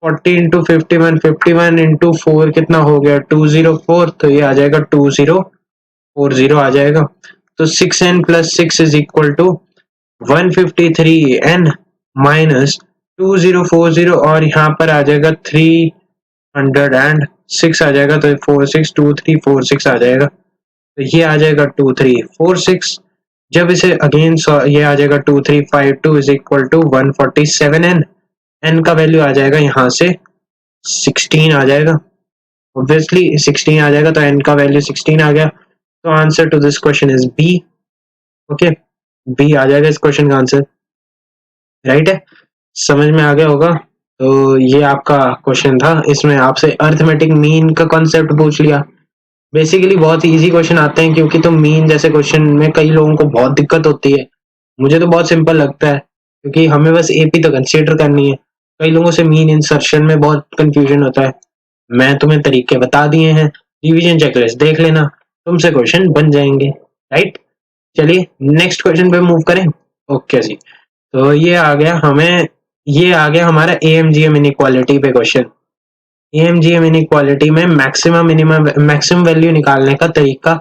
[SPEAKER 1] 40 into 51 into 4 कितना हो गया 204, तो ये आ जाएगा 2040 आ जाएगा। तो 6n + 6 is equal to 153n minus 2040, और यहाँ पर आ जाएगा 306 आ जाएगा, तो 462346 आ जाएगा। तो ये आ जाएगा 2 3 4 6। जब इसे अगेन ये आ जाएगा 2 3 5 2 is equal to 147n। n का वैल्यू आ जाएगा यहाँ से 16 आ जाएगा, ऑब्वियसली 16 आ जाएगा, तो n का वैल्यू 16 आ गया। तो answer to this question is B. Okay, B आ जाएगा इस क्वेश्चन का आंसर, राइट है। समझ में आ गया होगा। तो ये आपका क्वेश्चन था, इसमें आपसे अर्थमेटिक मीन का कॉन्सेप्ट पूछ लिया। बेसिकली बहुत इजी क्वेश्चन आते हैं, क्योंकि तो मीन जैसे क्वेश्चन में कई लोगों को बहुत दिक्कत होती है। मुझे तो बहुत सिंपल लगता है, क्योंकि हमें बस एपी तो कंसीडर करनी है। कई लोगों से मीन इंसर्शन में बहुत कंफ्यूजन होता है। मैं तुम्हें तरीके बता दिए हैं, रिवीजन चेकलिस्ट देख लेना, तुमसे क्वेश्चन बन जाएंगे, राइट। चलिए नेक्स्ट क्वेश्चन पे मूव करें। ओके जी, तो ये आ गया हमारा एएमजीएम इनइक्वालिटी पे क्वेश्चन। एएमजीएम इनइक्वालिटी में मैक्सिमम वैल्यू निकालने का तरीका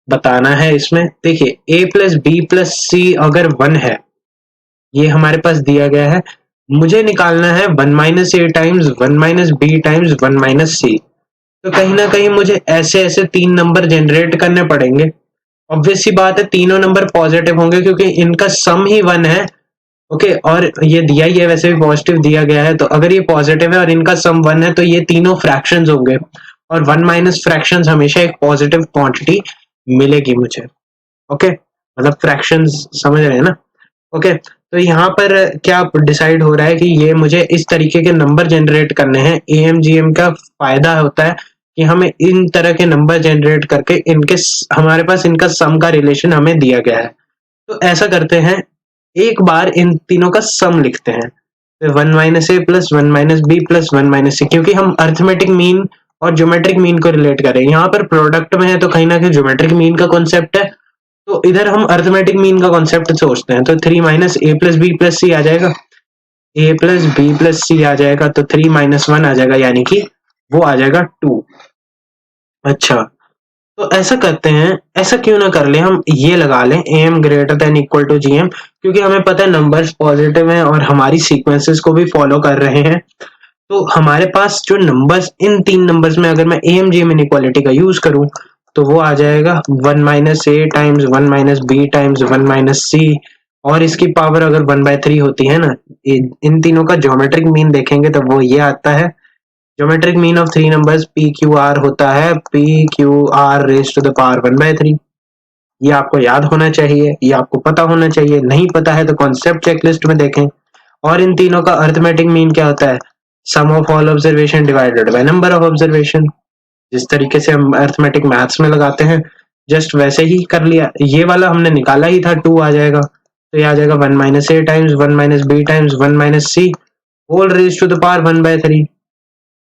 [SPEAKER 1] बताना है। इसमें देखिए a प्लस बी प्लस सी अगर 1 है, ये हमारे पास दिया गया है, मुझे निकालना है 1 minus a times 1 minus b times 1 minus c. तो कहीं ना कहीं मुझे ऐसे ऐसे 3 नंबर जनरेट करने पड़ेंगे। ऑब्वियस सी बात है, तीनों नंबर पॉजिटिव होंगे, क्योंकि इनका सम ही 1 है। ओके, और ये दिया ही है, वैसे भी पॉजिटिव दिया गया है, तो अगर ये पॉजिटिव है और इनका सम 1 है, तो ये तीनों फ्रैक्शंस होंगे, और 1 माइनस फ्रैक्शंस हमेशा एक पॉजिटिव क्वांटिटी मिलेगी मुझे। ओके, मतलब फ्रैक्शंस समझ रहे हैं ना। ओके, तो यहाँ पर क्या डिसाइड हो रहा है कि ये मुझे इस तरीके के नंबर जनरेट करने हैं। एएमजीएम का फायदा होता है कि हमें इन तरह के नंबर जनरेट करके हमारे पास इनका सम का रिलेशन हमें दिया गया है। तो ऐसा करते हैं, एक बार इन तीनों का सम लिखते हैं, 1 minus a plus 1 minus b plus 1 minus c, क्योंकि हम अर्थमेटिक मीन और ज्योमेट्रिक मीन को रिलेट करें। यहाँ पर प्रोडक्ट में है, तो कहीं ना कहीं ज्योमेट्रिक मीन का कॉन्सेप्ट है, तो इधर हम अर्थमेटिक मीन का कॉन्सेप्ट सोचते हैं। तो 3 minus a plus B plus सी आ जाएगा, ए प्लस बी प्लस सी आ जाएगा, तो 3 माइनस 1 आ जाएगा, यानी कि वो आ जाएगा 2। अच्छा, तो ऐसा करते हैं, ऐसा क्यों ना कर ले, हम ये लगा लें M greater than equal to GM, क्योंकि हमें पता है नंबर्स पॉजिटिव हैं और हमारी सीक्वेंसेस को भी फॉलो कर रहे हैं। तो हमारे पास जो नंबर्स, इन 3 नंबर्स में अगर मैं एम जीएम इनइक्वालिटी का यूज करूं, तो वो आ जाएगा 1 minus a times 1 minus b times 1 minus c, और इसकी पावर अगर 1/3 होती है ना, इन तीनों का ज्योमेट्रिक मीन देखेंगे तो वो ये आता है। Geometric mean of 3 numbers p q r होता है p q r raise to the power 1/3। ये आपको याद होना चाहिए, ये आपको पता होना चाहिए। नहीं पता है तो कॉन्सेप्ट चेकलिस्ट में देखें। और इन तीनों का अर्थमेटिक मीन क्या होता है, sum of all observation divided by number of observation. जिस तरीके से हम अर्थमेटिक मैथ्स में लगाते हैं, जस्ट वैसे ही कर लिया। ये वाला हमने निकाला ही था, 2 आ जाएगा, तो ये आ जाएगा 1 minus a times 1 minus b times 1 minus c whole raise to the power 1/3।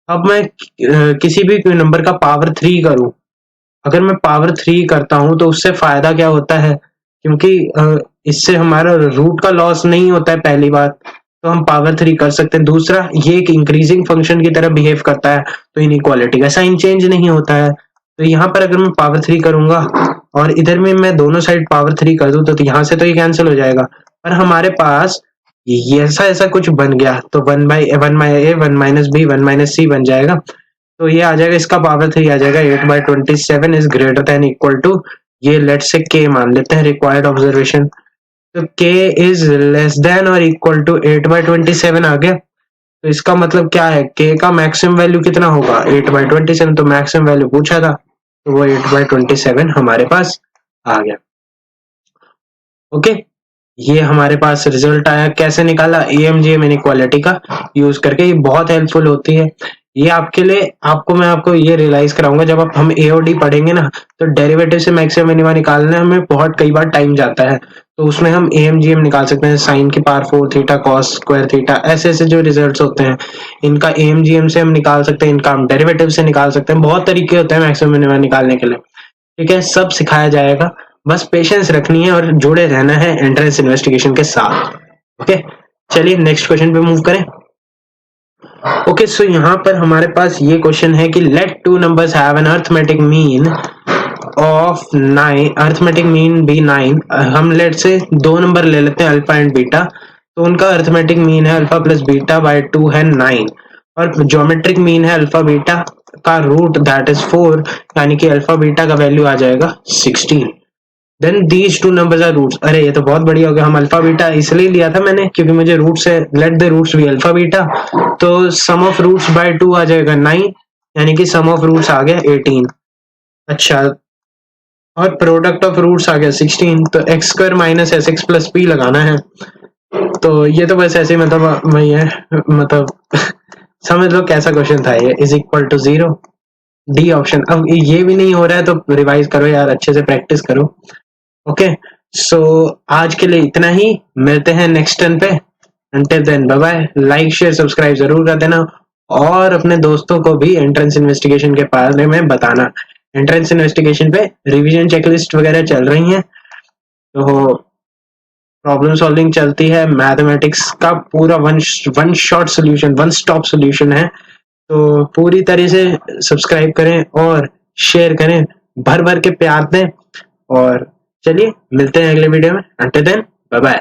[SPEAKER 1] अब मैं किसी भी नंबर का पावर 3 करूं, अगर मैं पावर 3 करता हूं तो उससे फायदा क्या होता है, क्योंकि इससे हमारा रूट का लॉस नहीं होता है, पहली बात, तो हम पावर 3 कर सकते हैं। दूसरा, ये एक इंक्रीजिंग फंक्शन की तरह बिहेव करता है, तो इनइक्वालिटी का साइन चेंज नहीं होता है। तो यहाँ पर अगर मैं पावर 3 करूंगा और इधर में मैं दोनों साइड पावर 3 कर दूं, तो यहाँ से तो ये कैंसिल हो जाएगा, पर हमारे पास ये ऐसा कुछ बन गया, तो 1 माइनस बी 1 माइनस सी बन जाएगा। तो ये आ जाएगा, इसका पावर 3 आ जाएगा 8/27 is greater than equal to, ये लेट्स से k मान लेते हैं रिक्वायर्ड ऑब्जर्वेशन, तो k इज लेस देन और इक्वल टू 8/27 आ गया। तो इसका मतलब क्या है, k का मैक्सिमम वैल्यू कितना होगा, 8/27, तो मैक्सिमम वैल्यू पूछा था, तो वो 8/27 हमारे पास आ गया। ओके, ये हमारे पास रिजल्ट आया। कैसे निकाला, एएमजीएम इनइक्वालिटी का यूज करके। ये बहुत हेल्पफुल होती है ये आपके लिए। मैं आपको ये रियलाइज कराऊंगा, जब हम एओडी पढ़ेंगे ना, तो डेरिवेटिव से मैक्सिमम मिनिमा निकालने में बहुत कई बार टाइम जाता है, तो उसमें हम एएमजीएम निकाल सकते हैं, साइन की power 4 theta cos square theta, ऐसे ऐसे जो रिजल्ट्स होते हैं इनका एएमजीएम से हम निकाल सकते हैं, इनका हम डेरिवेटिव से निकाल सकते हैं। बहुत तरीके होते हैं मैक्सिमम मिनिमा निकालने के लिए, ठीक है, सब सिखाया जाएगा। बस पेशेंस रखनी है और जुड़े रहना है एंट्रेंस इन्वेस्टिगेशन के साथ। ओके, चलिए नेक्स्ट क्वेश्चन पे मूव करें। ओके, सो यहाँ पर हमारे पास ये क्वेश्चन है कि let 2 numbers have an arithmetic mean of 9, arithmetic mean be 9। हम लेट से 2 नंबर ले लेते हैं अल्फा एंड बीटा, तो उनका अर्थमेटिक मीन है अल्फा प्लस बीटा बाय 2 है 9, और ज्योमेट्रिक मीन है अल्फा बीटा का रूट दैट इज 4, यानी कि अल्फा बीटा का वैल्यू आ जाएगा 16। Then these two numbers are roots. अरे ये तो बहुत बढ़िया हो गया। हम अल्फा बीटा इसलिए लिया था मैंने क्योंकि मुझे रूट से let the roots be alpha beta, तो सम ऑफ रूट्स बाय 2 आ जाएगा 9, यानी कि सम ऑफ रूट्स आ गया 18। अच्छा, और प्रोडक्ट ऑफ रूट्स आ गया 16, तो x square minus S x plus P लगाना है। तो ये तो बस ऐसे मतलब वही है, मतलब समझ लो कैसा क्वेश्चन था ये। Is equal to 0, D option. अब ये भी नहीं हो रहा है तो रिवाइज करो यार, अच्छे से प्रैक्टिस करो। ओके, सो आज के लिए इतना ही, मिलते हैं नेक्स्ट टर्न पे। Until then bye bye. Like share subscribe जरूर कर देना, और अपने दोस्तों को भी एंट्रेंस इन्वेस्टिगेशन के बारे में बताना। एंट्रेंस इन्वेस्टिगेशन पे रिवीजन चेकलिस्ट वगैरह चल रही हैं, तो प्रॉब्लम सॉल्विंग चलती है, मैथमेटिक्स का पूरा one shot solution, one stop solution है। तो पूरी तरह से सब्सक्राइब करें और शेयर करें, भर भर के प्यार दें। और चलिए मिलते हैं अगले वीडियो में। Until then bye bye.